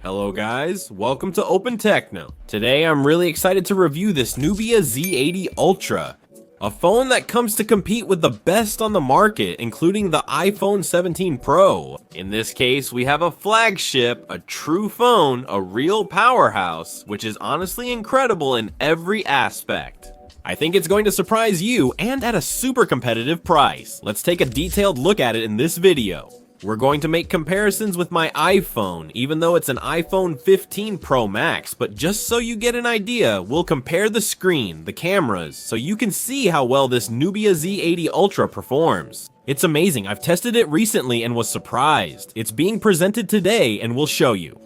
Hello guys, welcome to Open Techno. Today I'm really excited to review this Nubia Z80 Ultra, a phone that comes to compete with the best on the market, including the iPhone 17 Pro. In this case, we have a flagship, a true phone, a real powerhouse, which is honestly incredible in every aspect. I think it's going to surprise you and at a super competitive price. Let's take a detailed look at it in this video. We're going to make comparisons with my iPhone, even though it's an iPhone 15 Pro Max, but just so you get an idea, we'll compare the screen, the cameras, so you can see how well this Nubia Z80 Ultra performs. It's amazing, I've tested it recently and was surprised. It's being presented today and we'll show you.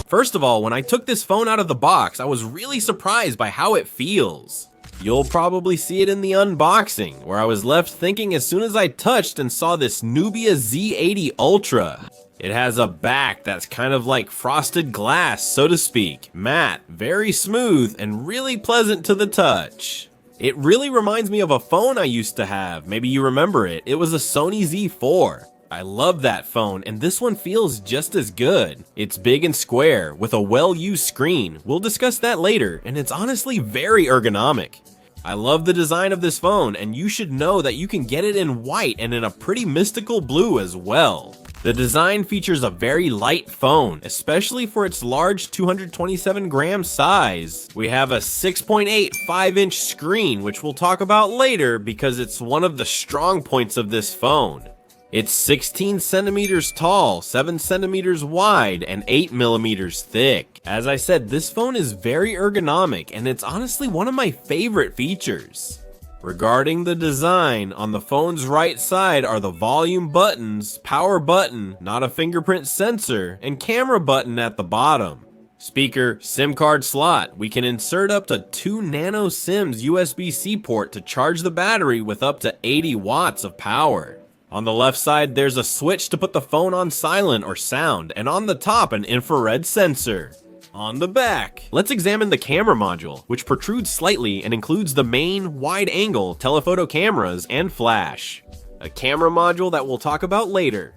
First of all, when I took this phone out of the box, I was really surprised by how it feels. You'll probably see it in the unboxing, where I was left thinking as soon as I touched and saw this Nubia Z80 Ultra. It has a back that's kind of like frosted glass, so to speak, matte, very smooth, and really pleasant to the touch. It really reminds me of a phone I used to have, maybe you remember it. It was a Sony Z4. I love that phone, and this one feels just as good. It's big and square, with a well-used screen. We'll discuss that later, and it's honestly very ergonomic. I love the design of this phone, and you should know that you can get it in white and in a pretty mystical blue as well. The design features a very light phone, especially for its large 227 gram size. We have a 6.85-inch screen, which we'll talk about later because it's one of the strong points of this phone. It's 16 centimeters tall, 7 centimeters wide, and 8 millimeters thick. As I said, this phone is very ergonomic, and it's honestly one of my favorite features. Regarding the design, on the phone's right side are the volume buttons, power button, not a fingerprint sensor, and camera button at the bottom. Speaker, SIM card slot. We can insert up to 2 nano SIMs USB-C port to charge the battery with up to 80 watts of power. On the left side, there's a switch to put the phone on silent or sound, and on the top, an infrared sensor. On the back, let's examine the camera module, which protrudes slightly and includes the main, wide-angle telephoto cameras and flash. A camera module that we'll talk about later.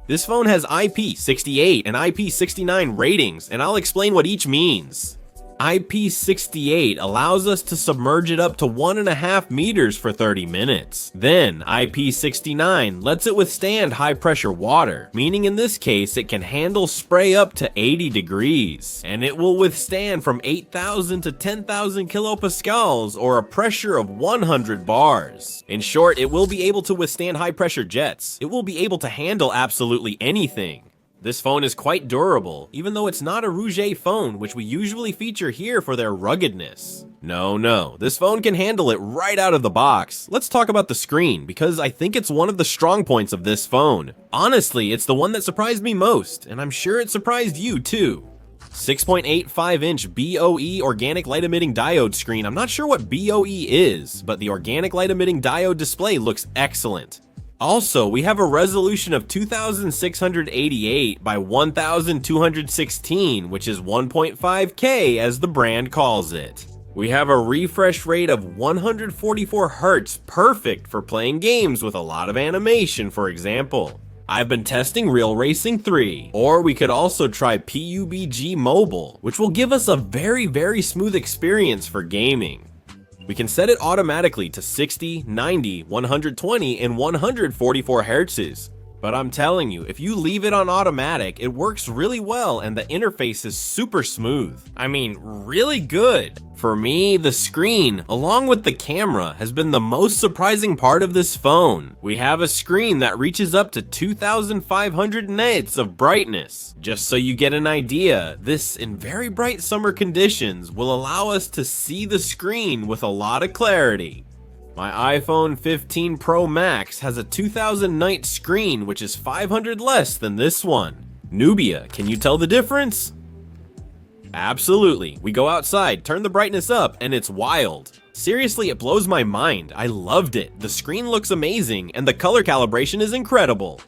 This phone has IP68 and IP69 ratings, and I'll explain what each means. IP68 allows us to submerge it up to 1.5 meters for 30 minutes. Then IP69 lets it withstand high pressure water, meaning in this case it can handle spray up to 80 degrees. And it will withstand from 8,000 to 10,000 kilopascals or a pressure of 100 bars. In short, it will be able to withstand high pressure jets. It will be able to handle absolutely anything. This phone is quite durable, even though it's not a Rouge phone, which we usually feature here for their ruggedness. No, this phone can handle it right out of the box. Let's talk about the screen, because I think it's one of the strong points of this phone. Honestly, it's the one that surprised me most, and I'm sure it surprised you too. 6.85-inch BOE organic light-emitting diode screen. I'm not sure what BOE is, but the organic light-emitting diode display looks excellent. Also, we have a resolution of 2688 by 1216, which is 1.5K as the brand calls it. We have a refresh rate of 144 Hz, perfect for playing games with a lot of animation, for example. I've been testing Real Racing 3, or we could also try PUBG Mobile, which will give us a very smooth experience for gaming. We can set it automatically to 60, 90, 120, and 144 Hz. But I'm telling you, if you leave it on automatic, it works really well and the interface is super smooth. I mean, really good. For me, the screen, along with the camera, has been the most surprising part of this phone. We have a screen that reaches up to 2,500 nits of brightness. Just so you get an idea, this, in very bright summer conditions, will allow us to see the screen with a lot of clarity. My iPhone 15 Pro Max has a 2000 nit screen, which is 500 less than this one. Nubia, can you tell the difference? Absolutely. We go outside, turn the brightness up, and it's wild. Seriously, it blows my mind. I loved it. The screen looks amazing, and the color calibration is incredible.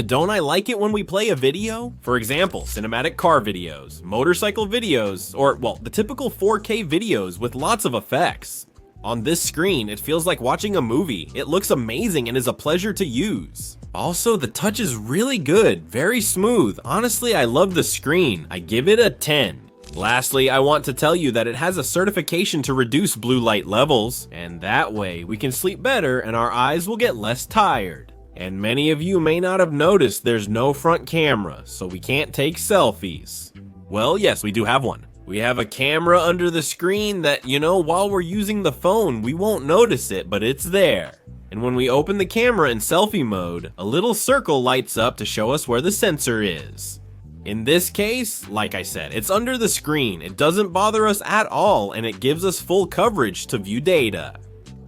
Don't I like it when we play a video? For example, cinematic car videos, motorcycle videos, or, well, the typical 4K videos with lots of effects. On this screen, it feels like watching a movie. It looks amazing and is a pleasure to use. Also, the touch is really good, very smooth. Honestly, I love the screen. I give it a 10. Lastly, I want to tell you that it has a certification to reduce blue light levels, and that way we can sleep better and our eyes will get less tired. And many of you may not have noticed there's no front camera, so we can't take selfies. Well, yes, we do have one. We have a camera under the screen that, while we're using the phone, we won't notice it, but it's there. And when we open the camera in selfie mode, a little circle lights up to show us where the sensor is. In this case, like I said, it's under the screen. It doesn't bother us at all, and it gives us full coverage to view data.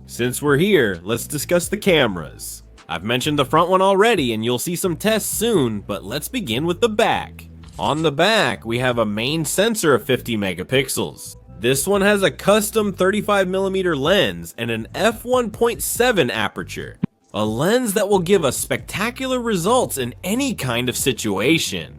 Since we're here, let's discuss the cameras. I've mentioned the front one already, and you'll see some tests soon, but let's begin with the back. On the back, we have a main sensor of 50 megapixels. This one has a custom 35mm lens and an f1.7 aperture. A lens that will give us spectacular results in any kind of situation.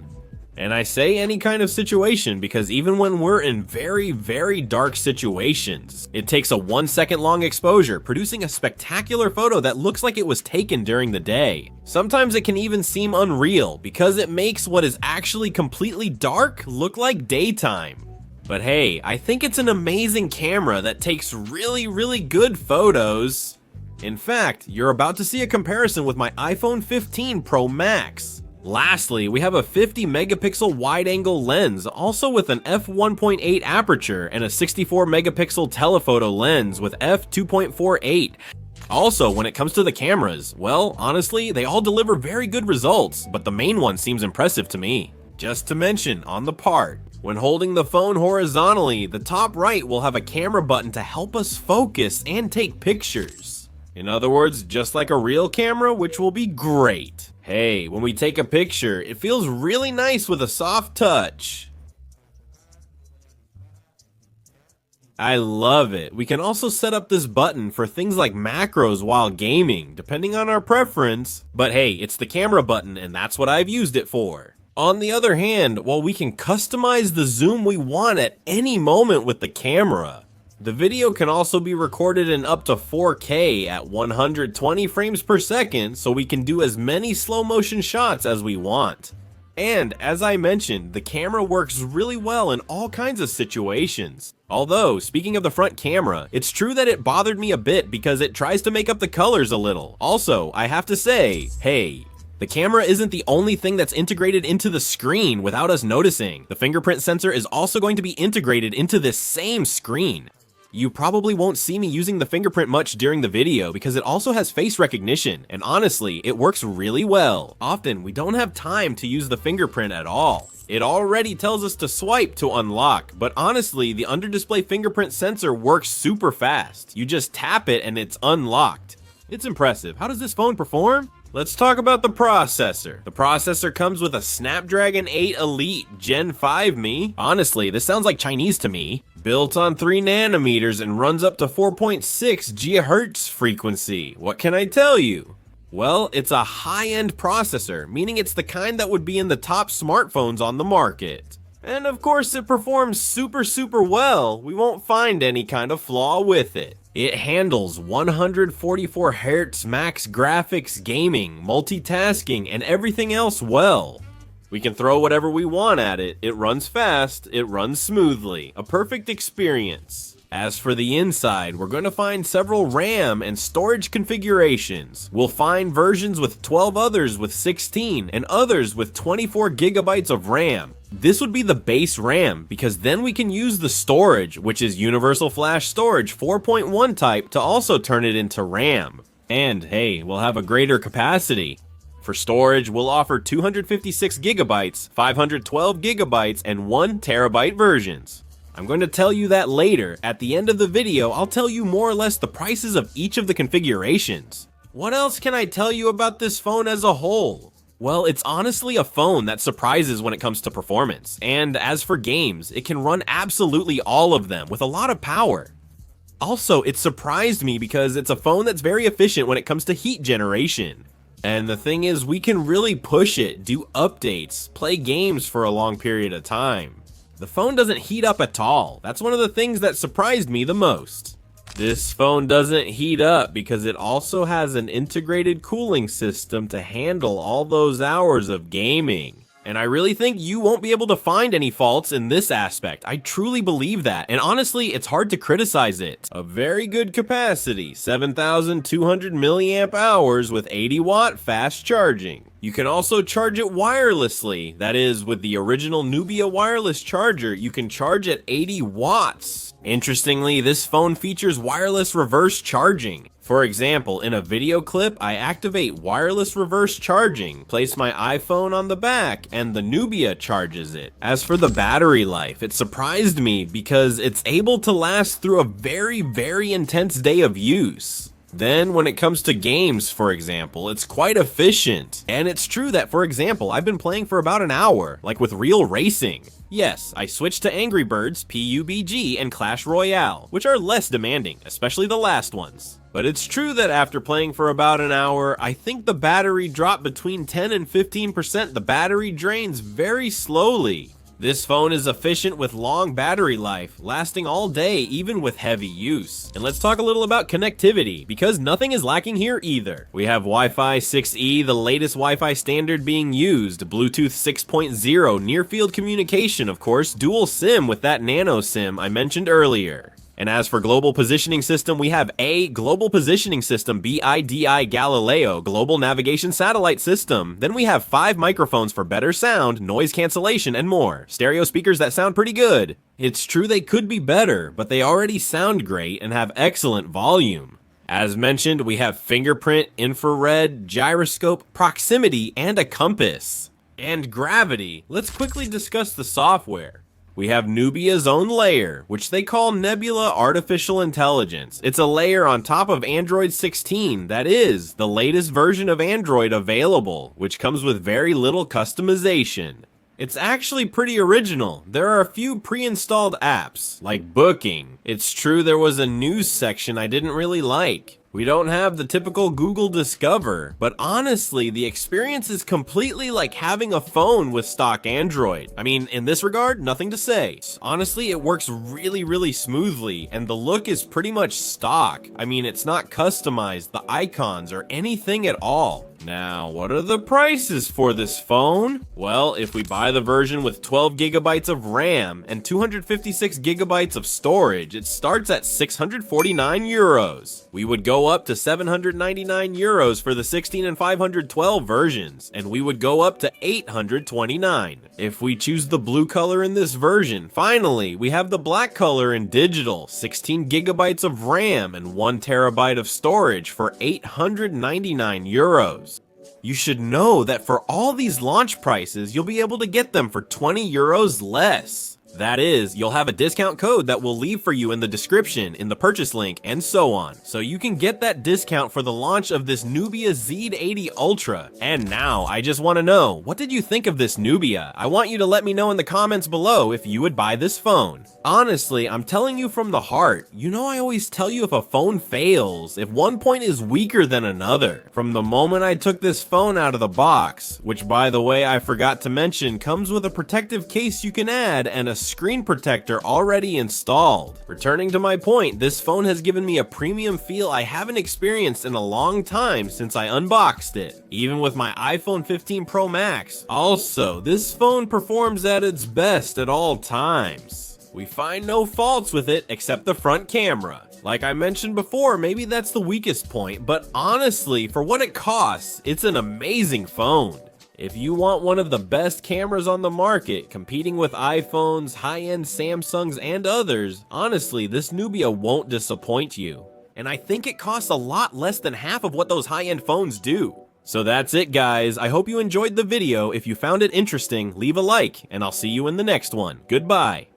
And I say any kind of situation because even when we're in very, very dark situations, it takes a 1 second long exposure, producing a spectacular photo that looks like it was taken during the day. Sometimes it can even seem unreal because it makes what is actually completely dark look like daytime. But hey, I think it's an amazing camera that takes really, really good photos. In fact, you're about to see a comparison with my iPhone 15 Pro Max. Lastly, we have a 50 megapixel wide-angle lens, also with an f1.8 aperture and a 64 megapixel telephoto lens with f2.48. Also, when it comes to the cameras, well, honestly, they all deliver very good results, but the main one seems impressive to me. Just to mention, on the part, when holding the phone horizontally, the top right will have a camera button to help us focus and take pictures. In other words, just like a real camera, which will be great. Hey, when we take a picture, it feels really nice with a soft touch. I love it. We can also set up this button for things like macros while gaming, depending on our preference. But hey, it's the camera button and that's what I've used it for. On the other hand, while we can customize the zoom we want at any moment with the camera, the video can also be recorded in up to 4K at 120 frames per second, so we can do as many slow motion shots as we want. And as I mentioned, the camera works really well in all kinds of situations. Although, speaking of the front camera, it's true that it bothered me a bit because it tries to make up the colors a little. Also, I have to say, hey, the camera isn't the only thing that's integrated into the screen without us noticing. The fingerprint sensor is also going to be integrated into this same screen. You probably won't see me using the fingerprint much during the video because it also has face recognition, and honestly, it works really well. Often, we don't have time to use the fingerprint at all. It already tells us to swipe to unlock, but honestly, the under-display fingerprint sensor works super fast. You just tap it and it's unlocked. It's impressive. How does this phone perform? Let's talk about the processor. The processor comes with a Snapdragon 8 Elite Gen 5 Me. Honestly, this sounds like Chinese to me. Built on 3 nanometers and runs up to 4.6 GHz frequency. What can I tell you? Well, it's a high-end processor, meaning it's the kind that would be in the top smartphones on the market. And of course, it performs super well. We won't find any kind of flaw with it. It handles 144 Hz max graphics, gaming, multitasking, and everything else well. We can throw whatever we want at it. It runs fast, it runs smoothly. A perfect experience. As for the inside, we're going to find several RAM and storage configurations. We'll find versions with 12, others with 16, and others with 24 gigabytes of RAM. This would be the base RAM, because then we can use the storage, which is Universal Flash Storage 4.1 type, to also turn it into RAM. And hey, we'll have a greater capacity. For storage, we'll offer 256 gigabytes, 512 gigabytes, and 1 terabyte versions. I'm going to tell you that later. At the end of the video, I'll tell you more or less the prices of each of the configurations. What else can I tell you about this phone as a whole? Well, it's honestly a phone that surprises when it comes to performance. And as for games, it can run absolutely all of them with a lot of power. Also, it surprised me because it's a phone that's very efficient when it comes to heat generation. And the thing is, we can really push it, do updates, play games for a long period of time. The phone doesn't heat up at all. That's one of the things that surprised me the most. This phone doesn't heat up because it also has an integrated cooling system to handle all those hours of gaming. And I really think you won't be able to find any faults in this aspect. I truly believe that, and honestly, it's hard to criticize it. A very good capacity, 7,200 milliamp hours with 80-watt fast charging. You can also charge it wirelessly. That is, with the original Nubia wireless charger, you can charge at 80 watts. Interestingly, this phone features wireless reverse charging. For example, in a video clip, I activate wireless reverse charging, place my iPhone on the back, and the Nubia charges it. As for the battery life, it surprised me because it's able to last through a very intense day of use. Then, when it comes to games, for example, it's quite efficient. And it's true that, for example, I've been playing for about an hour, like with real racing. Yes, I switched to Angry Birds, PUBG, and Clash Royale, which are less demanding, especially the last ones. But it's true that after playing for about an hour, I think the battery dropped between 10 and 15%. The battery drains very slowly. This phone is efficient with long battery life, lasting all day even with heavy use. And let's talk a little about connectivity, because nothing is lacking here either. We have Wi-Fi 6E, the latest Wi-Fi standard being used, Bluetooth 6.0, near-field communication, of course, dual SIM with that nano SIM I mentioned earlier. And as for global positioning system, we have A, global positioning system, BIDI Galileo, global navigation satellite system. Then we have 5 microphones for better sound, noise cancellation, and more. Stereo speakers that sound pretty good. It's true they could be better, but they already sound great and have excellent volume. As mentioned, we have fingerprint, infrared, gyroscope, proximity, and a compass. And gravity. Let's quickly discuss the software. We have Nubia's own layer, which they call Nebula Artificial Intelligence. It's a layer on top of Android 16, that is, the latest version of Android available, which comes with very little customization. It's actually pretty original. There are a few pre-installed apps, like Booking. It's true there was a news section I didn't really like. We don't have the typical Google Discover, but honestly, the experience is completely like having a phone with stock Android. I mean, in this regard, nothing to say. Honestly, it works really smoothly, and the look is pretty much stock. I mean, it's not customized, the icons, or anything at all. Now, what are the prices for this phone? Well, if we buy the version with 12 gigabytes of RAM and 256 gigabytes of storage, it starts at 649 euros. We would go up to 799 euros for the 16 and 512 versions, and we would go up to 829. If we choose the blue color in this version, finally, we have the black color in digital, 16 gigabytes of RAM and 1 terabyte of storage for 899 euros. You should know that for all these launch prices, you'll be able to get them for 20 euros less. That is, you'll have a discount code that we'll leave for you in the description, in the purchase link, and so on. So you can get that discount for the launch of this Nubia Z80 Ultra. And now, I just want to know, what did you think of this Nubia? I want you to let me know in the comments below if you would buy this phone. Honestly, I'm telling you from the heart. You know I always tell you if a phone fails, if one point is weaker than another. From the moment I took this phone out of the box, which by the way I forgot to mention comes with a protective case you can add and a screen protector already installed. Returning to my point, this phone has given me a premium feel I haven't experienced in a long time since I unboxed it, even with my iPhone 15 Pro Max. Also, this phone performs at its best at all times. We find no faults with it except the front camera. Like I mentioned before, maybe that's the weakest point, but honestly, for what it costs, it's an amazing phone. If you want one of the best cameras on the market, competing with iPhones, high-end Samsungs, and others, honestly, this Nubia won't disappoint you. And I think it costs a lot less than half of what those high-end phones do. So that's it, guys. I hope you enjoyed the video. If you found it interesting, leave a like, and I'll see you in the next one. Goodbye.